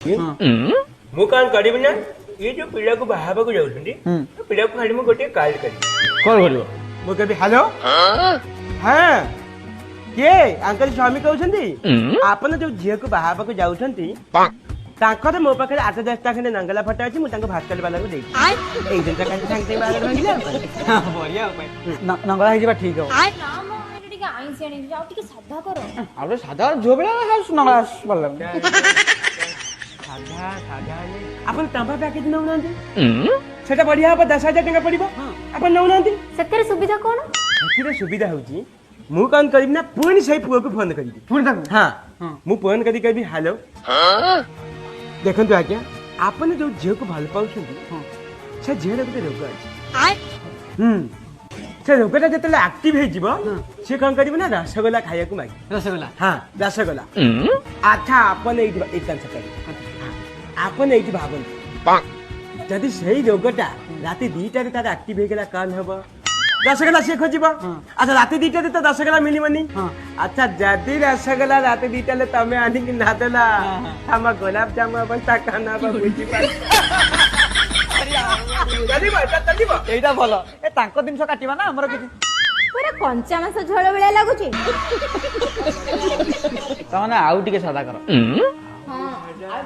छी मु कान करिब ना ये जो पिला को बाहाबा को जाउछंती पिला को खाली मु गोटे कार्ड करी कौन करियो मु कभी हेलो हां के अंकल स्वामी कहउछंती आपन जो झियो को बाहाबा को जाउछंती तांकर मो पाखे 8-10टा खंडे नंगला फटा अछि मु तांको भास्कर वाला को देई एक दिन तक सांगते बागर भांगिला बढ़िया उपाय नंगला हिजिबा ठीक हो ना मो एटा टिके आइंसी आनी जाओ टिके साधा करो आबे साधा जो बेला हाउस नंगला बोल साधा साधा अपन तांबा पैकेज नौ नांती सेटा बढ़िया अब 10,000 टका पड़िबो अपन नौ नांती सत्तर सुविधा कोन ସେଥିରେ ସୁବିଧା ହେଉଛି ମୁଁ କଣ କରିବି ନା ପୁଣି ସେଇ ପୁଅକୁ ଫୋନ କରିବି पुणी ताको ହଁ ମୁଁ ଫୋନ କରି କହିବି ହ୍ୟାଲୋ ଦେଖନ୍ତୁ ଆଜ୍ଞା ଆପଣ ଯୋଉ ଝିଅକୁ ଭଲ ପାଉଛନ୍ତି ସେ ଝିଅର ଗୋଟେ ରୋଗ ଅଛି ସେ ରୋଗଟା ଯେତେବେଳେ ଆକ୍ଟିଭ ହେଇଯିବ ସେ କଣ କରିବ ନା ରସଗୋଲା ଖାଇବାକୁ ମାଗିବ रसगोल्ला ହଁ ରସଗୋଲା ଆଚ୍ଛା ଆପଣ ଏଇଠି ଏଇ କାମ ଆପଣ ଏଇଠି ଭାବନ୍ତୁ ଯଦି ସେଇ ରୋଗଟା ରାତି 2ଟାରେ ତାର ଆକ୍ଟିଭ ହେଇଗଲା କଣ ହବ रसगोला से खोजिब अच्छा रात 2टारे तो रसगोला मिलबनी अच्छा जदि रसगोला रात 2टाले तमे आनी कि ना देला हम गुलाब जामुन अवस्था खाना बुझी पार एटा भलो ए तांको दिनस काटिबा ना हमर किछि पूरा कंचा मास झोल बेला लागुची तमने आउ टिके सादा करो हां आउ